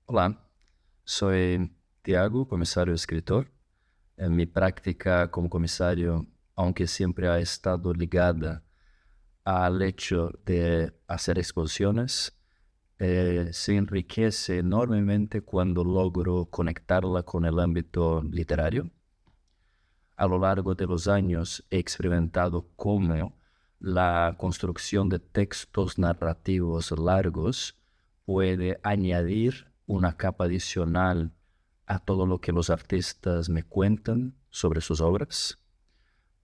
Hola, soy Tiago, comisario escritor. En mi práctica como comisario, aunque siempre ha estado ligada al hecho de hacer exposiciones, se enriquece enormemente cuando logro conectarla con el ámbito literario. A lo largo de los años he experimentado cómo la construcción de textos narrativos largos puede añadir una capa adicional a todo lo que los artistas me cuentan sobre sus obras.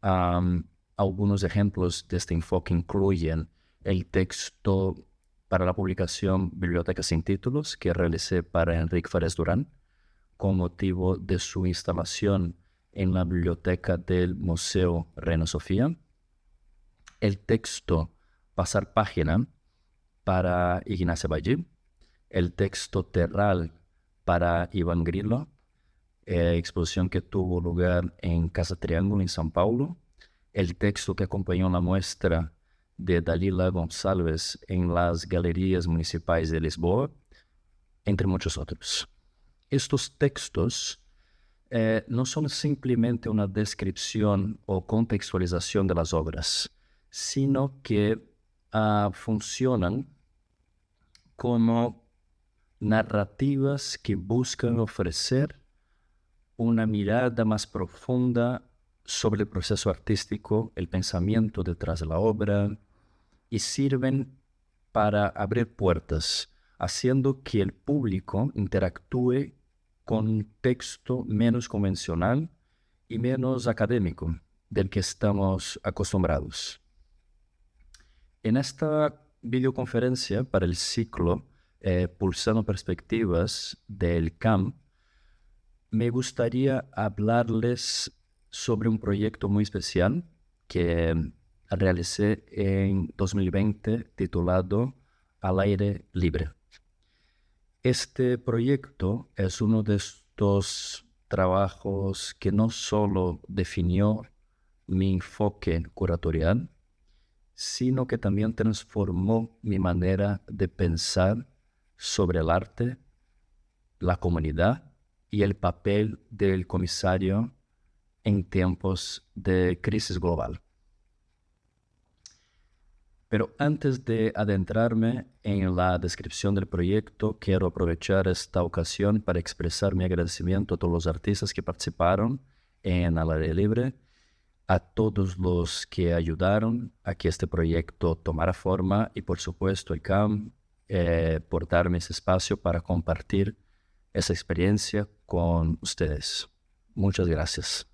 Am, Algunos ejemplos de este enfoque incluyen el texto para la publicación Biblioteca sin títulos que realicé para Enrique Fares Durán con motivo de su instalación en la biblioteca del Museo Reina Sofía. El texto Pasar Página para Ignacio Ballí. El texto Terral para Iván Grillo, exposición que tuvo lugar en Casa Triángulo en São Paulo. El texto que acompañó la muestra de Dalila Gonçalves en las Galerías Municipais de Lisboa, entre muchos otros. Estos textos no son simplemente una descripción o contextualización de las obras, sino que funcionan como narrativas que buscan ofrecer una mirada más profunda sobre el proceso artístico, el pensamiento detrás de la obra, y sirven para abrir puertas, haciendo que el público interactúe con un texto menos convencional y menos académico del que estamos acostumbrados. En esta videoconferencia para el ciclo Pulsando Perspectivas del CAM, me gustaría hablarles sobre un proyecto muy especial que realicé en 2020 titulado Al aire libre. Este proyecto es uno de estos trabajos que no solo definió mi enfoque curatorial, sino que también transformó mi manera de pensar sobre el arte, la comunidad y el papel del comisario en tiempos de crisis global. Pero antes de adentrarme en la descripción del proyecto, quiero aprovechar esta ocasión para expresar mi agradecimiento a todos los artistas que participaron en Al aire libre, a todos los que ayudaron a que este proyecto tomara forma y por supuesto el CAM por darme ese espacio para compartir esa experiencia con ustedes. Muchas gracias.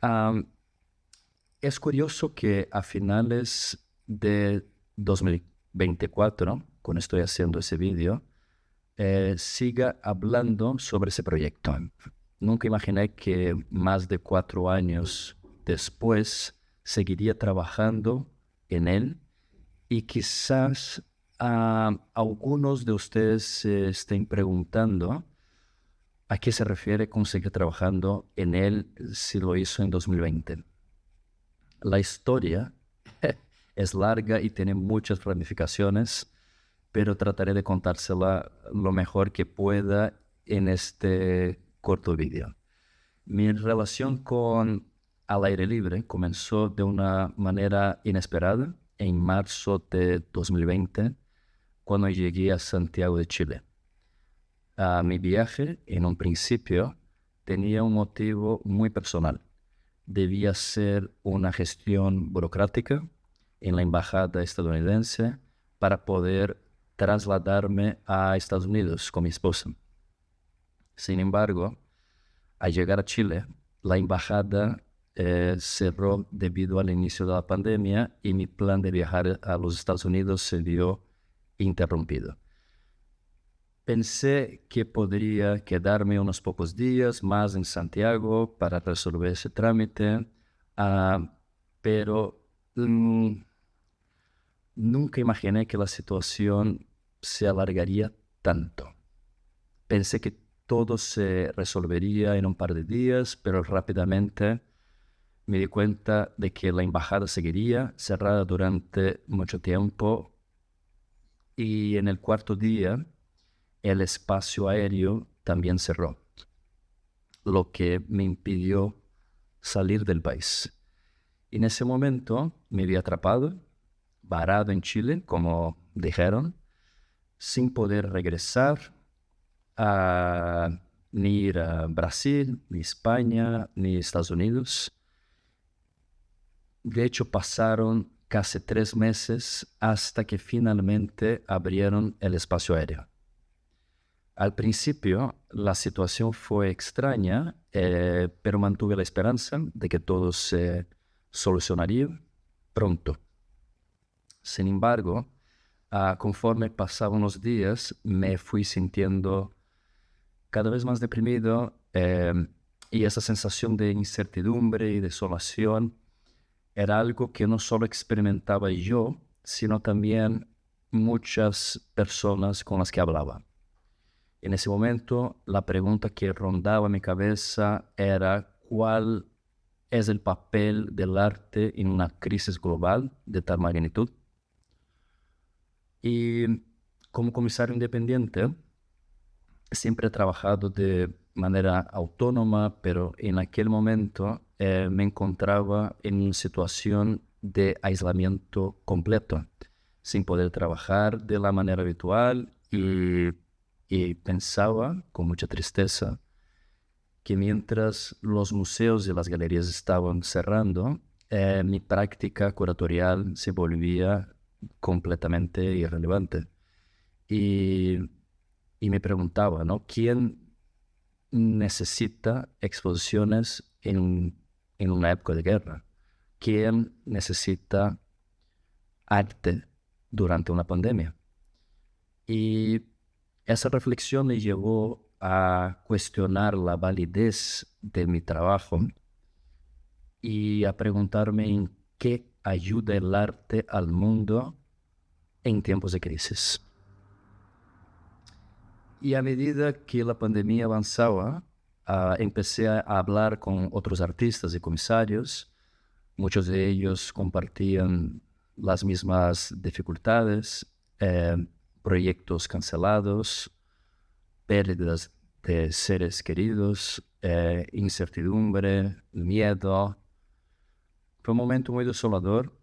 Um, es curioso que a finales de 2024, cuando estoy haciendo ese vídeo, siga hablando sobre ese proyecto. Nunca imaginé que más de 4 años después seguiría trabajando en él y quizás algunos de ustedes se estén preguntando a qué se refiere con seguir trabajando en él si lo hizo en 2020. La historia es larga y tiene muchas ramificaciones, pero trataré de contársela lo mejor que pueda en este corto vídeo. Mi relación con Al aire libre comenzó de una manera inesperada en marzo de 2020, cuando llegué a Santiago de Chile. Mi viaje, en un principio, tenía un motivo muy personal. Debía ser una gestión burocrática en la embajada estadounidense para poder trasladarme a Estados Unidos con mi esposa. Sin embargo, al llegar a Chile, la embajada cerró debido al inicio de la pandemia y mi plan de viajar a los Estados Unidos se vio interrumpido. Pensé que podría quedarme unos pocos días más en Santiago para resolver ese trámite, pero nunca imaginé que la situación se alargaría tanto. Pensé que todo se resolvería en un par de días, pero rápidamente me di cuenta de que la embajada seguiría cerrada durante mucho tiempo y en el cuarto día el espacio aéreo también cerró, lo que me impidió salir del país. En ese momento me vi atrapado, varado en Chile, como dijeron, sin poder regresar ni ir a Brasil, ni España, ni Estados Unidos. De hecho, pasaron casi 3 meses hasta que finalmente abrieron el espacio aéreo. Al principio, la situación fue extraña, pero mantuve la esperanza de que todo se solucionaría pronto. Sin embargo, conforme pasaban los días, me fui sintiendo cada vez más deprimido, y esa sensación de incertidumbre y desolación era algo que no solo experimentaba yo, sino también muchas personas con las que hablaba. En ese momento, la pregunta que rondaba mi cabeza era ¿cuál es el papel del arte en una crisis global de tal magnitud? Y como comisario independiente, siempre he trabajado de manera autónoma, pero en aquel momento me encontraba en una situación de aislamiento completo, sin poder trabajar de la manera habitual y pensaba con mucha tristeza que mientras los museos y las galerías estaban cerrando, mi práctica curatorial se volvía completamente irrelevante. Y, y me preguntaba, ¿no? ¿Quién necesita exposiciones en una época de guerra? ¿Quién necesita arte durante una pandemia? Y esa reflexión me llevó a cuestionar la validez de mi trabajo y a preguntarme en qué ayuda el arte al mundo en tiempos de crisis. Y a medida que la pandemia avanzaba, empecé a hablar con otros artistas y comisarios. Muchos de ellos compartían las mismas dificultades, proyectos cancelados, pérdidas de seres queridos, incertidumbre, miedo. Fue un momento muy desolador,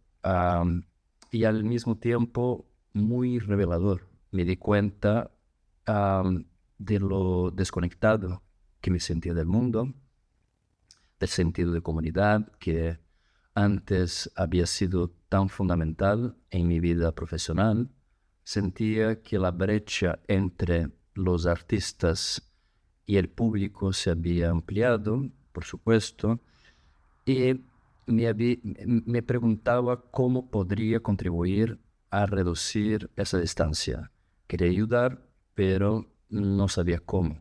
y al mismo tiempo muy revelador. Me di cuenta de lo desconectado que me sentía del mundo, del sentido de comunidad que antes había sido tan fundamental en mi vida profesional. Sentía que la brecha entre los artistas y el público se había ampliado, por supuesto, y me preguntaba cómo podría contribuir a reducir esa distancia. Quería ayudar, pero no sabía cómo,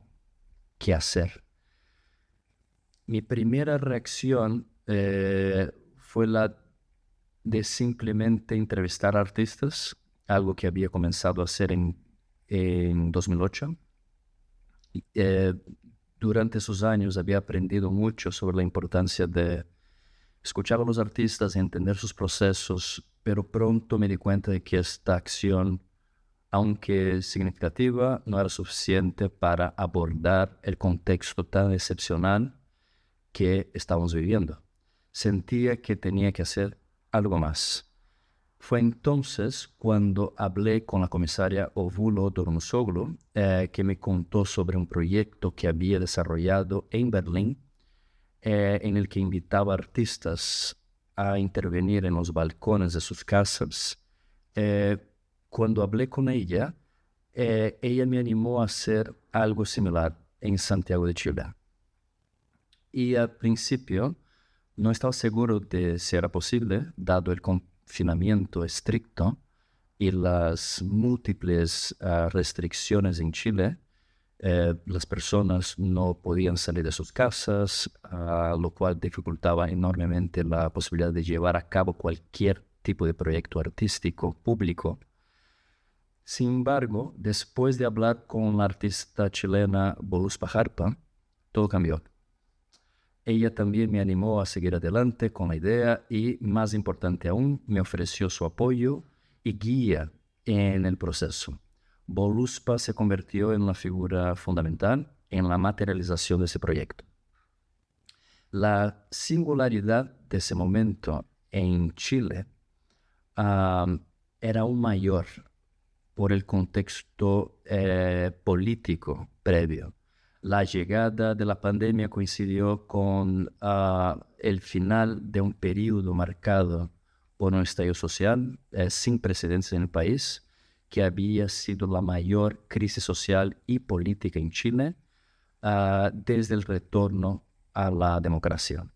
qué hacer. Mi primera reacción fue la de simplemente entrevistar artistas, algo que había comenzado a hacer en 2008. Eh, durante esos años había aprendido mucho sobre la importancia de escuchar a los artistas y entender sus procesos, pero pronto me di cuenta de que esta acción, aunque significativa, no era suficiente para abordar el contexto tan excepcional que estábamos viviendo. Sentía que tenía que hacer algo más. Fue entonces cuando hablé con la comisaria Ovulo Dornosoglu, que me contó sobre un proyecto que había desarrollado en Berlín, en el que invitaba artistas a intervenir en los balcones de sus casas. Cuando hablé con ella, ella me animó a hacer algo similar en Santiago de Chile. Y al principio no estaba seguro de si era posible, dado el confinamiento estricto y las múltiples restricciones en Chile. Las personas no podían salir de sus casas, lo cual dificultaba enormemente la posibilidad de llevar a cabo cualquier tipo de proyecto artístico público. Sin embargo, después de hablar con la artista chilena Voluspa Jarpa, todo cambió. Ella también me animó a seguir adelante con la idea y, más importante aún, me ofreció su apoyo y guía en el proceso. Voluspa se convirtió en una figura fundamental en la materialización de ese proyecto. La singularidad de ese momento en Chile era aún mayor por el contexto político previo. La llegada de la pandemia coincidió con el final de un periodo marcado por un estallido social sin precedentes en el país, que había sido la mayor crisis social y política en Chile desde el retorno a la democracia.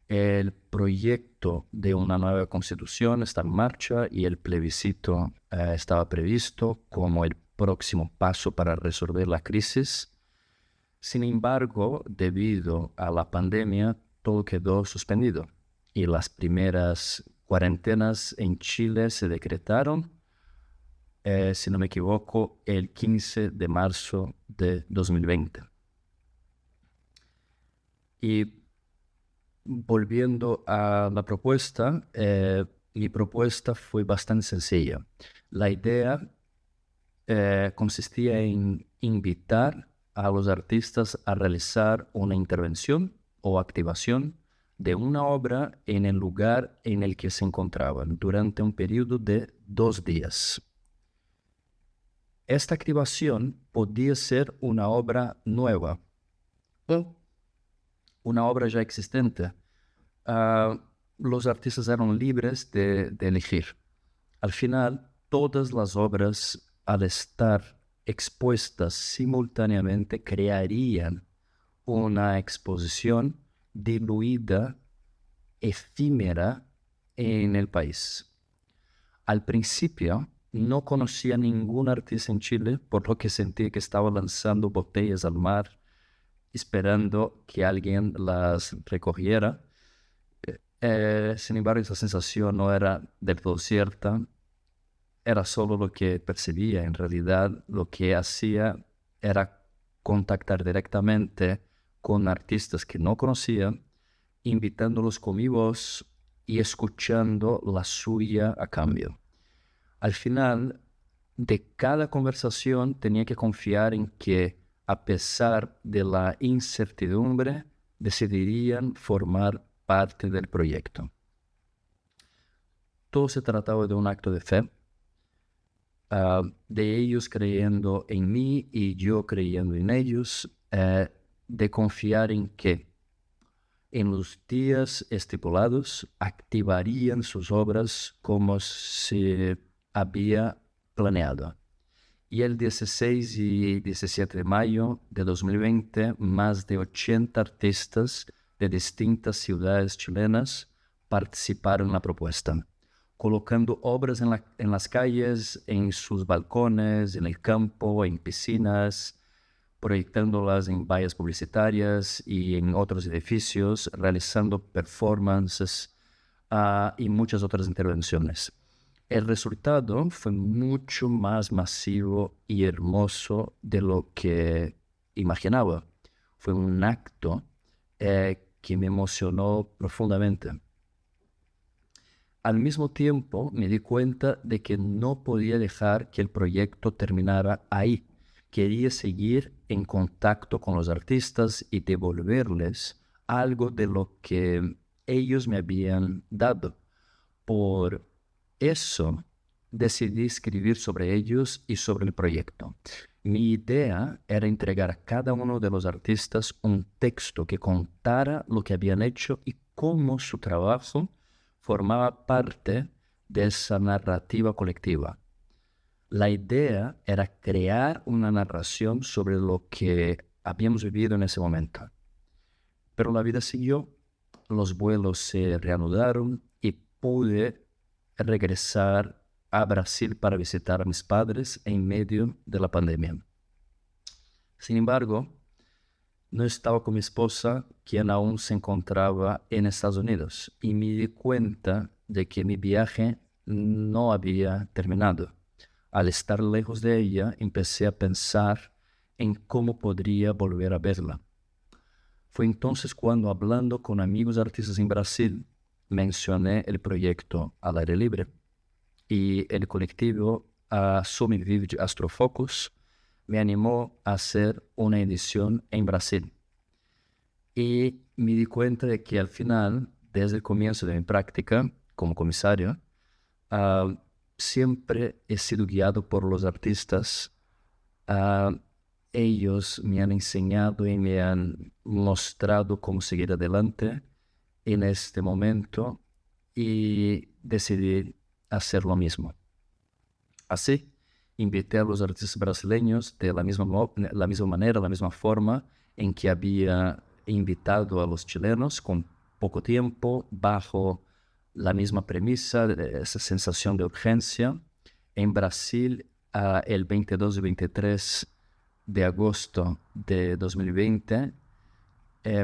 El proyecto de una nueva constitución está en marcha y el plebiscito estaba previsto como el próximo paso para resolver la crisis. Sin embargo, debido a la pandemia, todo quedó suspendido y las primeras cuarentenas en Chile se decretaron, si no me equivoco, el 15 de marzo de 2020. Y volviendo a la propuesta, mi propuesta fue bastante sencilla. La idea consistía en invitar a los artistas a realizar una intervención o activación de una obra en el lugar en el que se encontraban durante un periodo de 2 días. Esta activación podía ser una obra nueva o una obra ya existente. Los artistas eran libres de elegir. Al final, todas las obras, al estar expuestas simultáneamente, crearían una exposición diluida, efímera en el país. Al principio, no conocía ningún artista en Chile, por lo que sentí que estaba lanzando botellas al mar, esperando que alguien las recogiera. Sin embargo, esa sensación no era del todo cierta, era solo lo que percibía. En realidad, lo que hacía era contactar directamente con artistas que no conocía, invitándolos con mi voz y escuchando la suya a cambio. Al final de cada conversación tenía que confiar en que, a pesar de la incertidumbre, decidirían formar parte del proyecto. Todo se trataba de un acto de fe, de ellos creyendo en mí y yo creyendo en ellos, de confiar en que en los días estipulados activarían sus obras como se había planeado. Y el 16 y 17 de mayo de 2020, más de 80 artistas de distintas ciudades chilenas participaron en la propuesta, colocando obras en las calles, en sus balcones, en el campo, en piscinas, proyectándolas en vallas publicitarias y en otros edificios, realizando performances y muchas otras intervenciones. El resultado fue mucho más masivo y hermoso de lo que imaginaba. Fue un acto que me emocionó profundamente. Al mismo tiempo, me di cuenta de que no podía dejar que el proyecto terminara ahí. Quería seguir en contacto con los artistas y devolverles algo de lo que ellos me habían dado. Por eso decidí escribir sobre ellos y sobre el proyecto. Mi idea era entregar a cada uno de los artistas un texto que contara lo que habían hecho y cómo su trabajo formaba parte de esa narrativa colectiva. La idea era crear una narración sobre lo que habíamos vivido en ese momento. Pero la vida siguió, los vuelos se reanudaron y pude regresar a Brasil para visitar a mis padres en medio de la pandemia. Sin embargo, no estaba con mi esposa, quien aún se encontraba en Estados Unidos, y me di cuenta de que mi viaje no había terminado. Al estar lejos de ella, empecé a pensar en cómo podría volver a verla. Fue entonces cuando, hablando con amigos artistas en Brasil, mencioné el proyecto Al Aire Libre y el colectivo a Summiviv Astrofocus, me animó a hacer una edición en Brasil. Y me di cuenta de que al final, desde el comienzo de mi práctica como comisario, ah, siempre he sido guiado por los artistas. Ah, ellos me han enseñado y me han mostrado cómo seguir adelante en este momento y decidí hacer lo mismo. Así, invité a los artistas brasileños de la misma manera, la misma forma en que había invitado a los chilenos, con poco tiempo, bajo la misma premisa, esa sensación de urgencia. En Brasil, el 22 y 23 de agosto de 2020,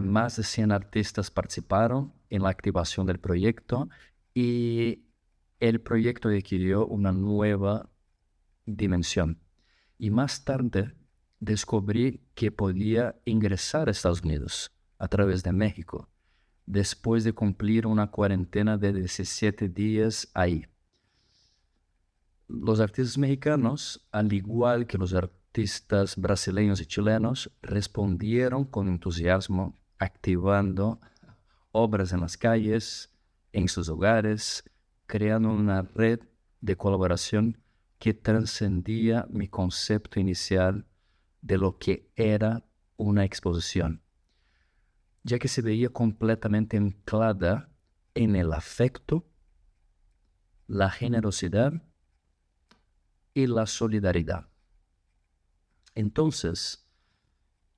más de 100 artistas participaron en la activación del proyecto y el proyecto adquirió una nueva dimensión. Y más tarde descubrí que podía ingresar a Estados Unidos a través de México, después de cumplir una cuarentena de 17 días ahí. Los artistas mexicanos, al igual que los artistas brasileños y chilenos, respondieron con entusiasmo, activando obras en las calles, en sus hogares, creando una red de colaboración que trascendía mi concepto inicial de lo que era una exposición, ya que se veía completamente anclada en el afecto, la generosidad y la solidaridad. Entonces,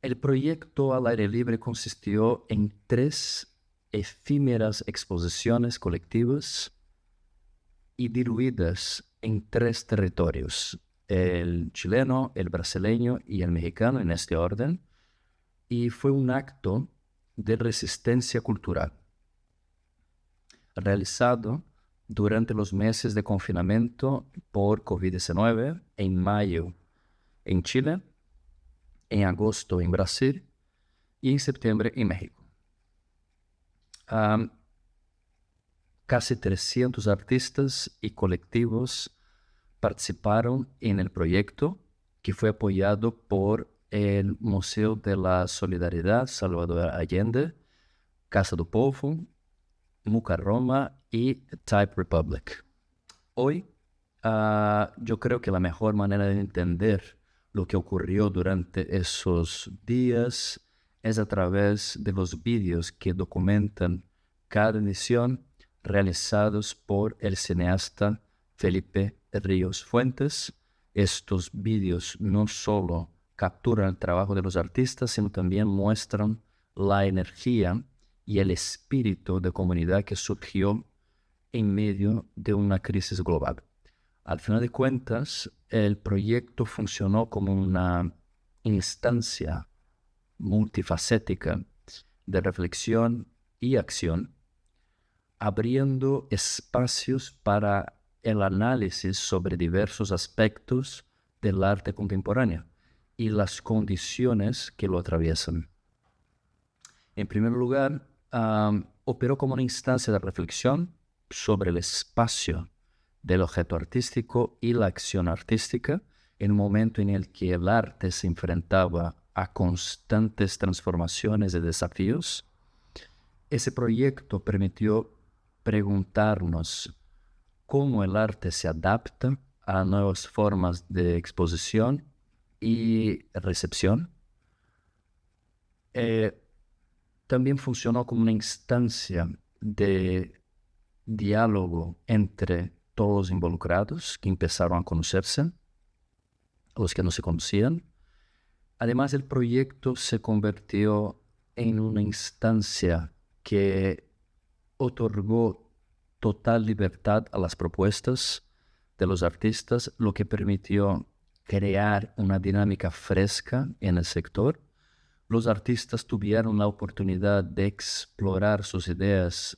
el proyecto al aire libre consistió en 3 efímeras exposiciones colectivas y diluidas en 3 territorios, el chileno, el brasileño y el mexicano, en este orden, y fue un acto de resistencia cultural realizado durante los meses de confinamiento por COVID-19, en mayo en Chile, en agosto en Brasil y en septiembre en México. Casi 300 artistas y colectivos participaron en el proyecto, que fue apoyado por el Museo de la Solidaridad Salvador Allende, Casa do Povo, Muca Roma y Type Republic. Hoy, yo creo que la mejor manera de entender lo que ocurrió durante esos días es a través de los vídeos que documentan cada edición, realizados por el cineasta Felipe Ríos Fuentes. Estos vídeos no solo capturan el trabajo de los artistas, sino también muestran la energía y el espíritu de comunidad que surgió en medio de una crisis global. Al final de cuentas, el proyecto funcionó como una instancia multifacética de reflexión y acción, abriendo espacios para el análisis sobre diversos aspectos del arte contemporáneo y las condiciones que lo atraviesan. En primer lugar, operó como una instancia de reflexión sobre el espacio del objeto artístico y la acción artística, en un momento en el que el arte se enfrentaba a constantes transformaciones y desafíos. Ese proyecto permitió preguntarnos cómo el arte se adapta a nuevas formas de exposición y recepción. También funcionó como una instancia de diálogo entre todos los involucrados que empezaron a conocerse, los que no se conocían. Además, el proyecto se convirtió en una instancia que otorgó total libertad a las propuestas de los artistas, lo que permitió crear una dinámica fresca en el sector. Los artistas tuvieron la oportunidad de explorar sus ideas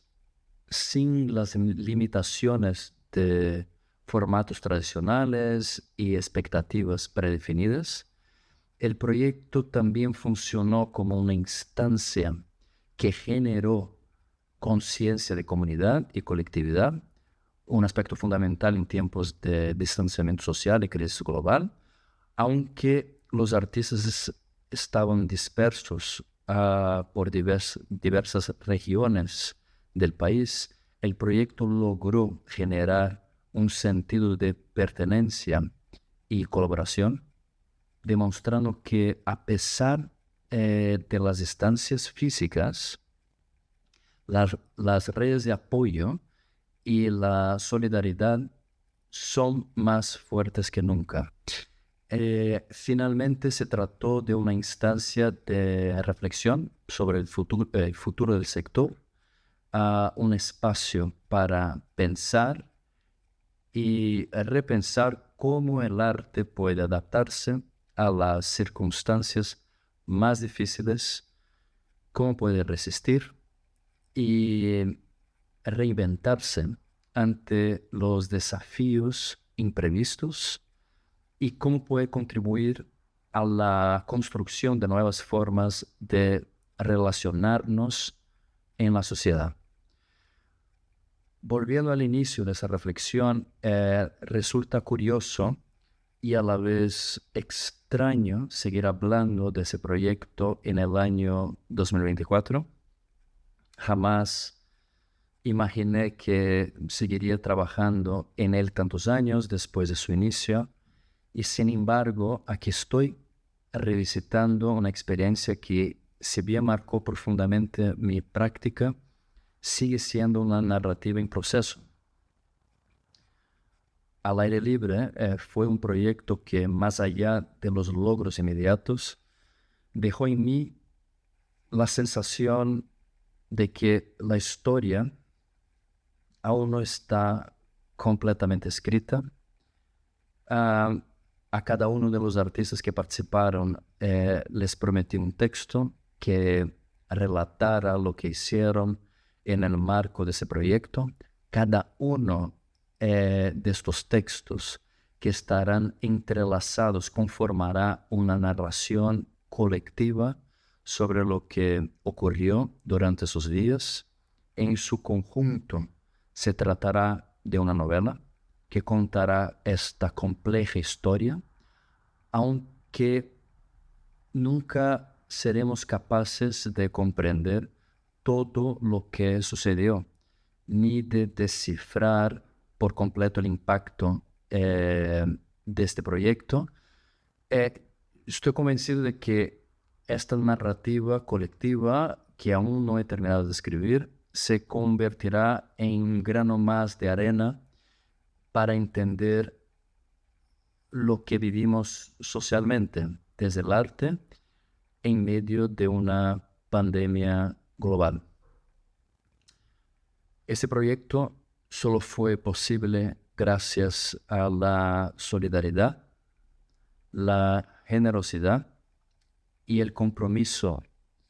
sin las limitaciones de formatos tradicionales y expectativas predefinidas. El proyecto también funcionó como una instancia que generó conciencia de comunidad y colectividad, un aspecto fundamental en tiempos de distanciamiento social y crisis global, aunque los artistas estaban dispersos por diversas regiones del país. El proyecto logró generar un sentido de pertenencia y colaboración, demostrando que a pesar de las distancias físicas, las redes de apoyo y la solidaridad son más fuertes que nunca. Finalmente se trató de una instancia de reflexión sobre el futuro del sector, un espacio para pensar y repensar cómo el arte puede adaptarse a las circunstancias más difíciles, cómo puede resistir y reinventarse ante los desafíos imprevistos y cómo puede contribuir a la construcción de nuevas formas de relacionarnos en la sociedad. Volviendo al inicio de esa reflexión, resulta curioso y a la vez extraño seguir hablando de ese proyecto en el año 2024. Jamás imaginé que seguiría trabajando en él tantos años después de su inicio, y sin embargo aquí estoy revisitando una experiencia que, si bien marcó profundamente mi práctica, sigue siendo una narrativa en proceso. Al aire libre fue un proyecto que, más allá de los logros inmediatos, dejó en mí la sensación de que la historia aún no está completamente escrita. A cada uno de los artistas que participaron les prometí un texto que relatara lo que hicieron en el marco de ese proyecto. Cada uno de estos textos, que estarán entrelazados, conformará una narración colectiva sobre lo que ocurrió durante esos días. En su conjunto se tratará de una novela que contará esta compleja historia, aunque nunca seremos capaces de comprender todo lo que sucedió, ni de descifrar por completo el impacto de este proyecto. Estoy convencido de que esta narrativa colectiva, que aún no he terminado de escribir, se convertirá en un grano más de arena para entender lo que vivimos socialmente desde el arte en medio de una pandemia global. Ese proyecto solo fue posible gracias a la solidaridad, la generosidad y el compromiso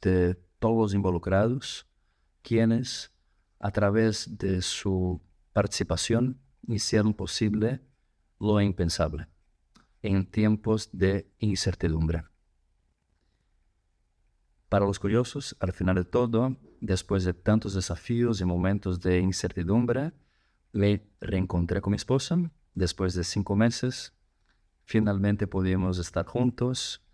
de todos los involucrados, quienes, a través de su participación, hicieron posible lo impensable en tiempos de incertidumbre. Para los curiosos, al final de todo, después de tantos desafíos y momentos de incertidumbre, me reencontré con mi esposa. Después de 5 meses, finalmente pudimos estar juntos.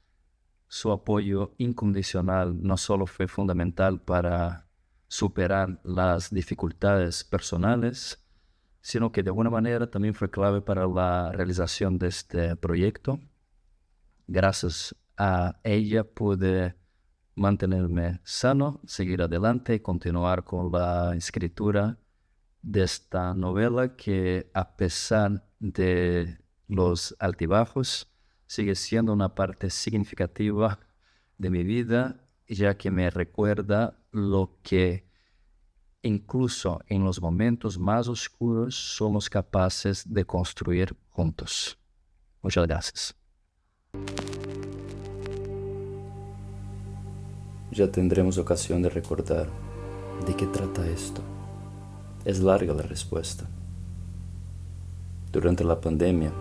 Su apoyo incondicional no solo fue fundamental para superar las dificultades personales, sino que de alguna manera también fue clave para la realización de este proyecto. Gracias a ella pude mantenerme sano, seguir adelante y continuar con la escritura de esta novela que, a pesar de los altibajos, sigue siendo una parte significativa de mi vida, ya que me recuerda lo que incluso en los momentos más oscuros somos capaces de construir juntos. Muchas gracias. Ya tendremos ocasión de recordar de qué trata esto. Es larga la respuesta. Durante la pandemia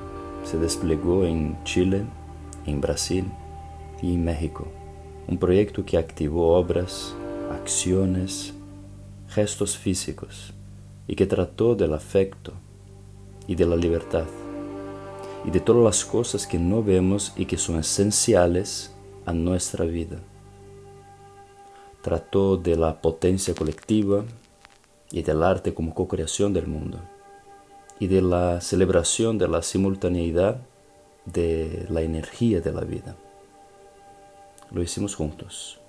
se desplegó en Chile, en Brasil y en México un proyecto que activó obras, acciones, gestos físicos y que trató del afecto y de la libertad, y de todas las cosas que no vemos y que son esenciales a nuestra vida. Trató de la potencia colectiva y del arte como co-creación del mundo, y de la celebración de la simultaneidad de la energía de la vida. Lo hicimos juntos,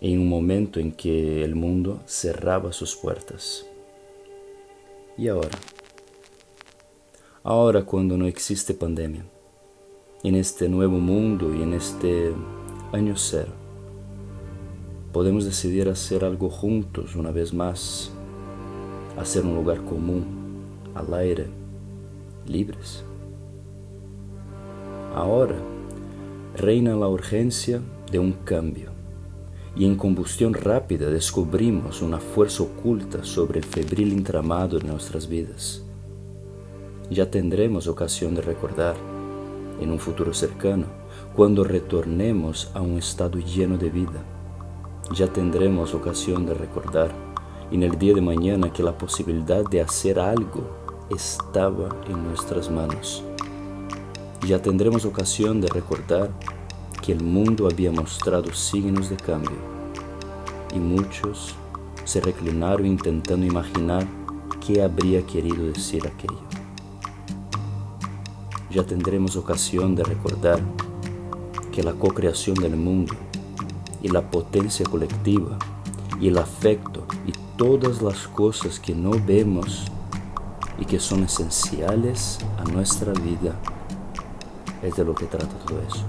en un momento en que el mundo cerraba sus puertas. Y ahora cuando no existe pandemia, en este nuevo mundo y en este año cero, podemos decidir hacer algo juntos una vez más, hacer un lugar común, al aire, libres. Ahora reina la urgencia de un cambio, y en combustión rápida descubrimos una fuerza oculta sobre el febril entramado de nuestras vidas. Ya tendremos ocasión de recordar, en un futuro cercano, cuando retornemos a un estado lleno de vida. Ya tendremos ocasión de recordar, en el día de mañana, que la posibilidad de hacer algo estaba en nuestras manos. Ya tendremos ocasión de recordar que el mundo había mostrado signos de cambio, y muchos se reclinaron intentando imaginar qué habría querido decir aquello. Ya tendremos ocasión de recordar que la co-creación del mundo y la potencia colectiva y el afecto y todas las cosas que no vemos y que son esenciales a nuestra vida es de lo que trata todo eso.